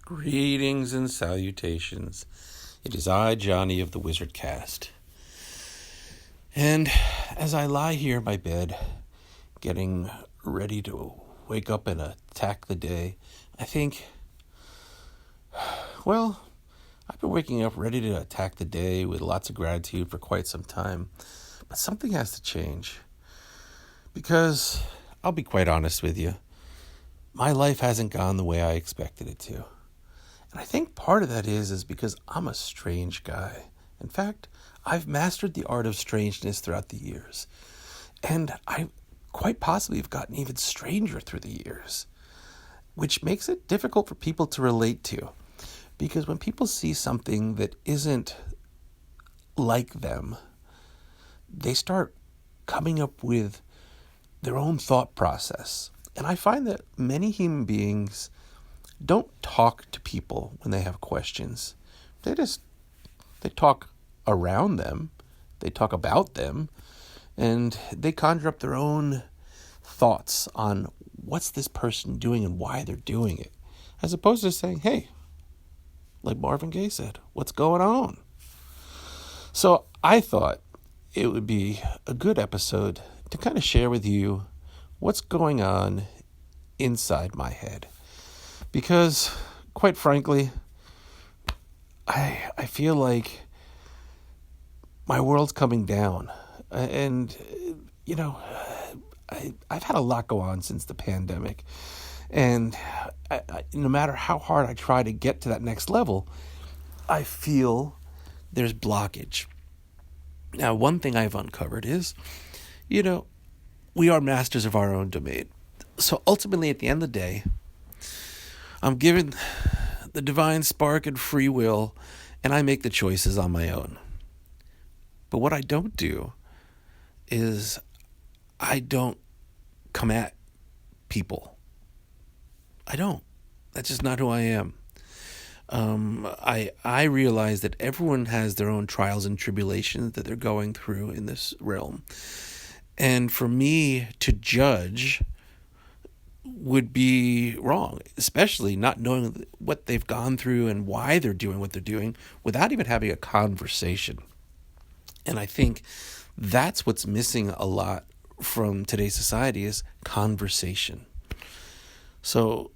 Greetings and salutations. It is I, Johnny of the Wizard Cast. And as I lie here in my bed, getting ready to wake up and attack the day, I think, I've been waking up ready to attack the day with lots of gratitude for quite some time. But something has to change. Because, I'll be quite honest with you, my life hasn't gone the way I expected it to. And I think part of that is because I'm a strange guy. In fact, I've mastered the art of strangeness throughout the years. And I quite possibly have gotten even stranger through the years, which makes it difficult for people to relate to. Because when people see something that isn't like them, they start coming up with their own thought process. And I find that many human beings don't talk to people when they have questions. They talk around them, they talk about them, and they conjure up their own thoughts on what's this person doing and why they're doing it, as opposed to saying, hey, like Marvin Gaye said, what's going on? So I thought it would be a good episode to kind of share with you what's going on inside my head. Because, quite frankly, I feel like my world's coming down. And, I've had a lot go on since the pandemic. And no matter how hard I try to get to that next level, I feel there's blockage. Now, one thing I've uncovered is, we are masters of our own domain. So ultimately, at the end of the day, I'm given the divine spark and free will, and I make the choices on my own. But what I don't do is I don't come at people. I don't. That's just not who I am. I realize that everyone has their own trials and tribulations that they're going through in this realm. And for me to judge would be wrong, especially not knowing what they've gone through and why they're doing what they're doing without even having a conversation. And I think that's what's missing a lot from today's society is conversation. So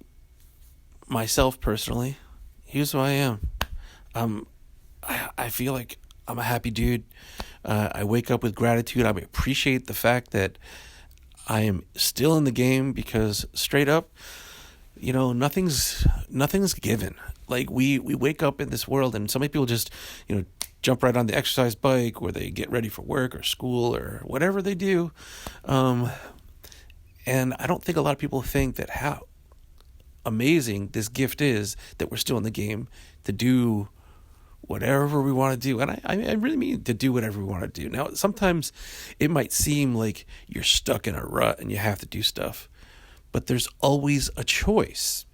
myself personally, here's who I am. I feel like I'm a happy dude. I wake up with gratitude. I appreciate the fact that I am still in the game because straight up, nothing's given. Like we wake up in this world and so many people just, jump right on the exercise bike or they get ready for work or school or whatever they do. And I don't think a lot of people think that how amazing this gift is that we're still in the game to do whatever we want to do. And I really mean to do whatever we want to do. Now, sometimes it might seem like you're stuck in a rut and you have to do stuff, but there's always a choice.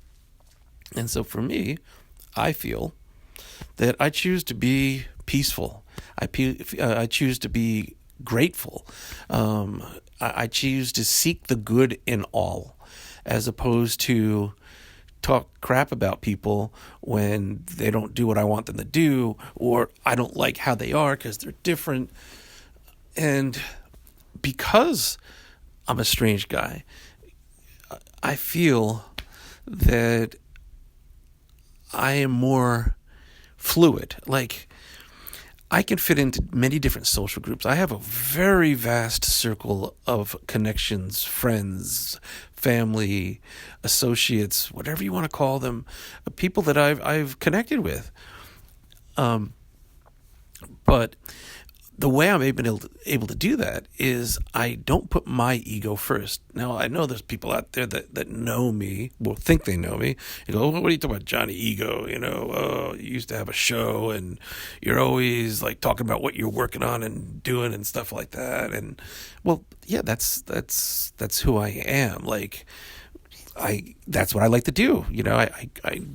And so for me, I feel that I choose to be peaceful. I choose to be grateful. I choose to seek the good in all, as opposed to talk crap about people when they don't do what I want them to do, or I don't like how they are because they're different. And because I'm a strange guy, I feel that I am more fluid. Like, I can fit into many different social groups. I have a very vast circle of connections, friends, family, associates, whatever you want to call them, people that I've connected with. But the way I'm able to do that is I don't put my ego first. Now, I know there's people out there that know me, well, think they know me. You go, what are you talking about, Johnny Ego? You used to have a show and you're always like talking about what you're working on and doing and stuff like that. And well, yeah, that's who I am. Like, that's what I like to do. I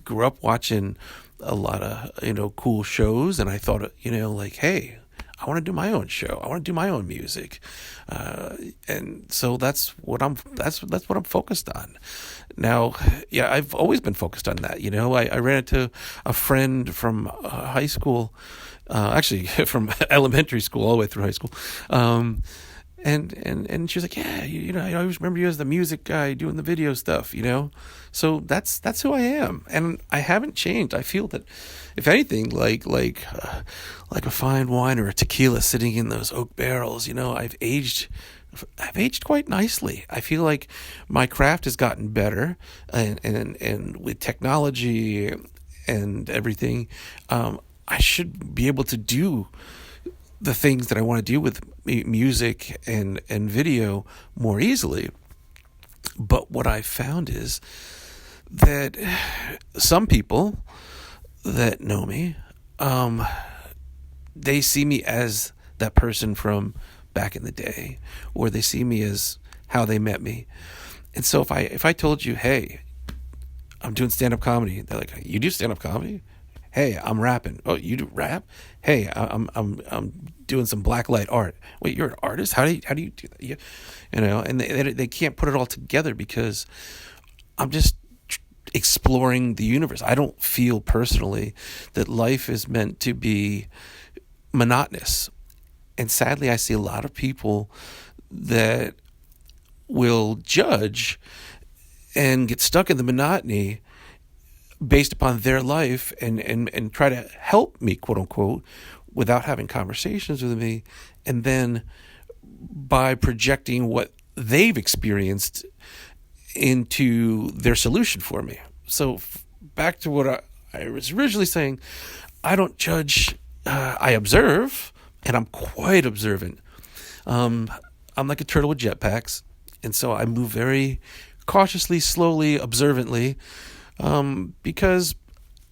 grew up watching a lot of, cool shows, and I thought, like, hey, I want to do my own show. I want to do my own music. And so that's what I'm focused on. Now, yeah, I've always been focused on that. I ran into a friend from high school, actually from elementary school all the way through high school. And she was like, yeah, I always remember you as the music guy doing the video stuff, So that's who I am, and I haven't changed. I feel that, if anything, like a fine wine or a tequila sitting in those oak barrels, I've aged quite nicely. I feel like my craft has gotten better, and with technology and everything, I should be able to do the things that I want to do with music and video more easily. But what I found is that some people that know me, they see me as that person from back in the day, or they see me as how they met me. And so if I told you, hey, I'm doing stand-up comedy, they're like, you do stand-up comedy? Hey, I'm rapping. Oh, you do rap? Hey, I'm doing some blacklight art. Wait, you're an artist? How do you do that? And they can't put it all together because I'm just exploring the universe. I don't feel personally that life is meant to be monotonous. And sadly, I see a lot of people that will judge and get stuck in the monotony based upon their life and try to help me, quote unquote, without having conversations with me, and then by projecting what they've experienced into their solution for me. So back to what I was originally saying, I don't judge, I observe, and I'm quite observant. I'm like a turtle with jetpacks, and so I move very cautiously, slowly, observantly, because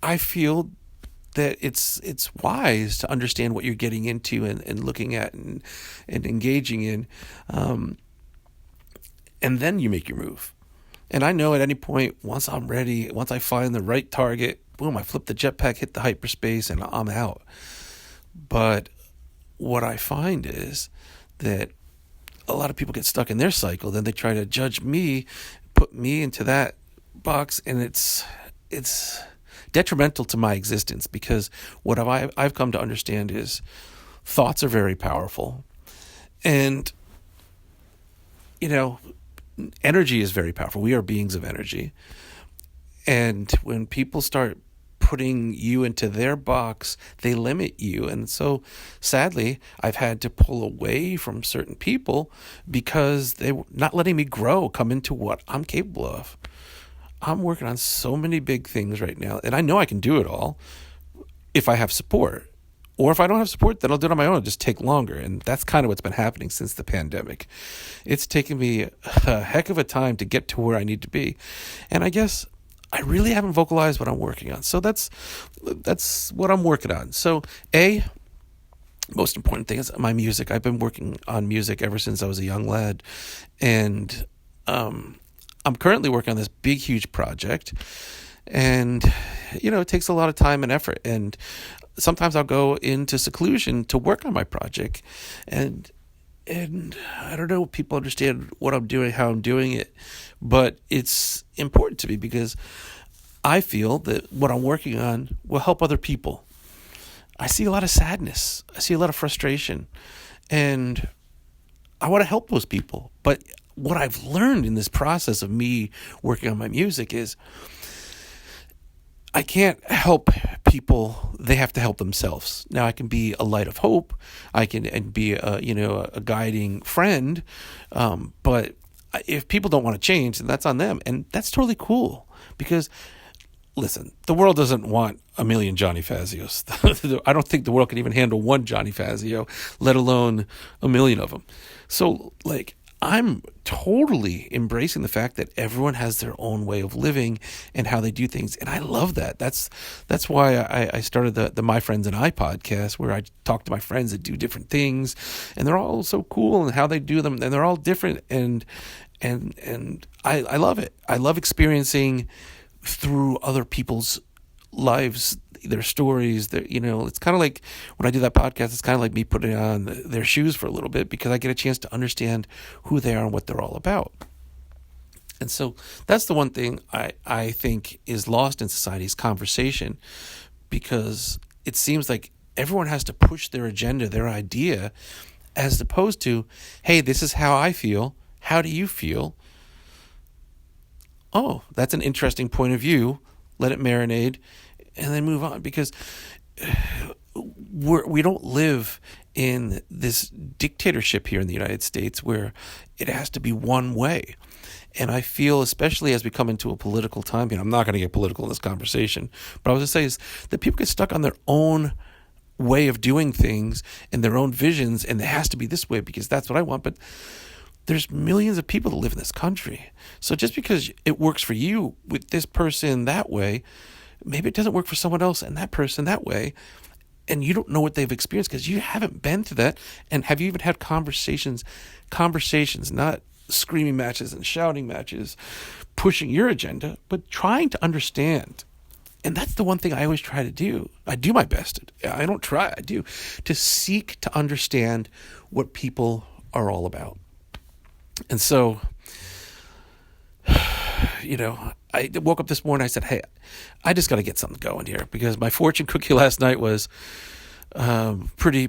I feel that it's wise to understand what you're getting into and looking at and engaging in, and then you make your move. And I know at any point, once I'm ready, once I find the right target, boom, I flip the jetpack, hit the hyperspace, and I'm out. But what I find is that a lot of people get stuck in their cycle. Then they try to judge me, put me into that box, and it's detrimental to my existence, because what I've come to understand is thoughts are very powerful, and energy is very powerful. We are beings of energy, and when people start putting you into their box, they limit you. And so sadly, I've had to pull away from certain people because they were not letting me grow, come into what I'm capable of. I'm working on so many big things right now, and I know I can do it all if I have support. Or if I don't have support, then I'll do it on my own. It'll just take longer. And that's kind of what's been happening since the pandemic. It's taken me a heck of a time to get to where I need to be. And I guess I really haven't vocalized what I'm working on. So that's what I'm working on. So most important thing is my music. I've been working on music ever since I was a young lad. And I'm currently working on this big, huge project. And, it takes a lot of time and effort. And sometimes I'll go into seclusion to work on my project. And I don't know if people understand what I'm doing, how I'm doing it, but it's important to me because I feel that what I'm working on will help other people. I see a lot of sadness. I see a lot of frustration, and I want to help those people. But what I've learned in this process of me working on my music is I can't help people. They have to help themselves. Now, I can be a light of hope. I can be a guiding friend. But if people don't want to change, then that's on them. And that's totally cool because, listen, the world doesn't want a million Johnny Fazios. I don't think the world can even handle one Johnny Fazio, let alone a million of them. So, I'm totally embracing the fact that everyone has their own way of living and how they do things. And I love that. That's why I started the My Friends and I podcast, where I talk to my friends that do different things, and they're all so cool and how they do them, and they're all different. And I love it. I love experiencing through other people's lives their stories. It's kind of like when I do that podcast, it's kind of like me putting on their shoes for a little bit, because I get a chance to understand who they are and what they're all about. And so that's the one thing I think is lost in society's conversation, because it seems like everyone has to push their agenda, their idea, as opposed to, hey, this is how I feel. How do you feel? Oh, that's an interesting point of view. Let it marinate and then move on, because we don't live in this dictatorship here in the United States where it has to be one way. And I feel, especially as we come into a political time, I'm not going to get political in this conversation, but I was going to say is that people get stuck on their own way of doing things and their own visions, and it has to be this way because that's what I want. But there's millions of people that live in this country. So just because it works for you with this person that way, maybe it doesn't work for someone else and that person that way. And you don't know what they've experienced because you haven't been to that. And have you even had conversations, not screaming matches and shouting matches, pushing your agenda, but trying to understand. And that's the one thing I always try to do. I do my best. I don't try. I do. To seek to understand what people are all about. And so, I woke up this morning. I said, hey, I just got to get something going here, because my fortune cookie last night was pretty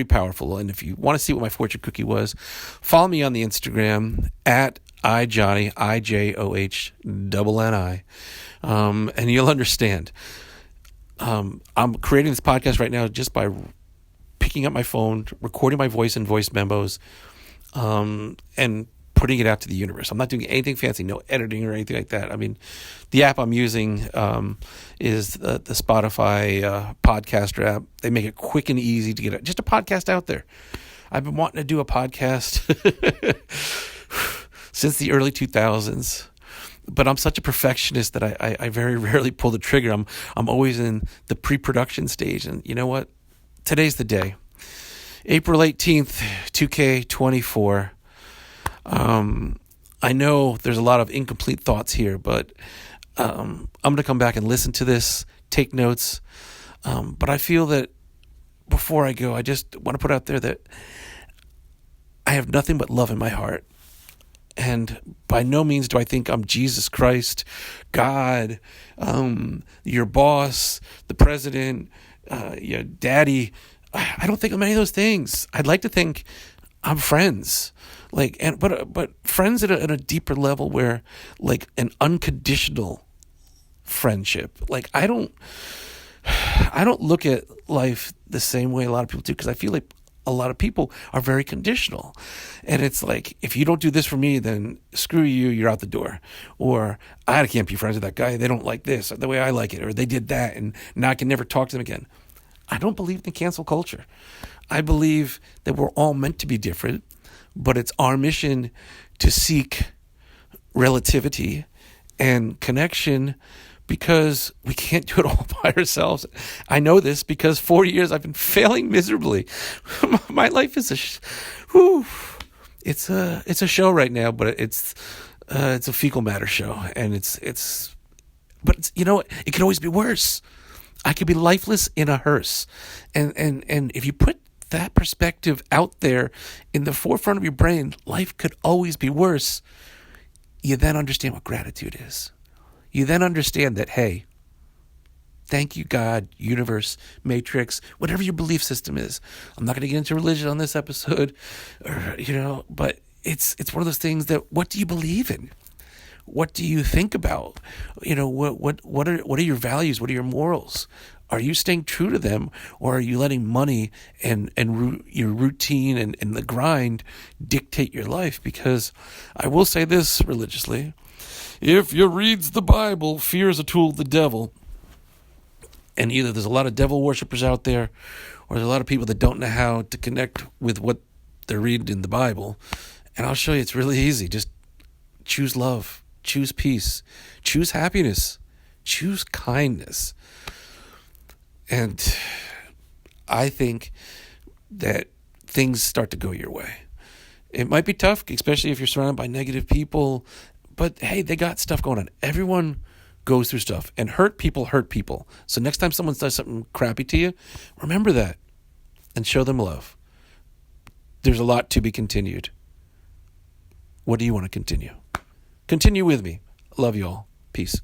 powerful. And if you want to see what my fortune cookie was, follow me on the Instagram at iJohnny, IJOHNNI, and you'll understand. I'm creating this podcast right now just by picking up my phone, recording my voice in voice memos, and putting it out to the universe. I'm not doing anything fancy, no editing or anything like that. I mean, the app I'm using is the Spotify podcaster app. They make it quick and easy to get just a podcast out there. I've been wanting to do a podcast since the early 2000s, but I'm such a perfectionist that I very rarely pull the trigger. I'm always in the pre-production stage, and you know what? Today's the day. April 18th, 2K24. I know there's a lot of incomplete thoughts here, but I'm going to come back and listen to this, take notes. But I feel that before I go, I just want to put out there that I have nothing but love in my heart. And by no means do I think I'm Jesus Christ, God, your boss, the president, your daddy. I don't think I'm any of those things. I'd like to think I'm friends, but friends at a deeper level, where like an unconditional friendship. Like I don't look at life the same way a lot of people do, because I feel like a lot of people are very conditional, and it's like, if you don't do this for me, then screw you, you're out the door, or I can't be friends with that guy. They don't like this the way I like it, or they did that, and now I can never talk to them again. I don't believe in cancel culture. I believe that we're all meant to be different, but it's our mission to seek relativity and connection, because we can't do it all by ourselves. I know this because 4 years I've been failing miserably. My life is it's a show right now, but it's a fecal matter show, and but it can always be worse. I could be lifeless in a hearse. And if you put that perspective out there in the forefront of your brain, life could always be worse. You then understand what gratitude is. You then understand that, hey, thank you, God, universe, matrix, whatever your belief system is. I'm not going to get into religion on this episode, but it's one of those things that, what do you believe in? What do you think about? What are your values? What are your morals? Are you staying true to them, or are you letting money and your routine and the grind dictate your life? Because I will say this religiously: if you reads the Bible, fear is a tool of the devil. And either there's a lot of devil worshippers out there, or there's a lot of people that don't know how to connect with what they're reading in the Bible. And I'll show you, it's really easy. Just choose love. Choose peace, choose happiness, choose kindness. And I think that things start to go your way. It might be tough, especially if you're surrounded by negative people, but hey, they got stuff going on. Everyone goes through stuff, and hurt people. So next time someone does something crappy to you, remember that and show them love. There's a lot to be continued. What do you want to continue? Continue with me. Love you all. Peace.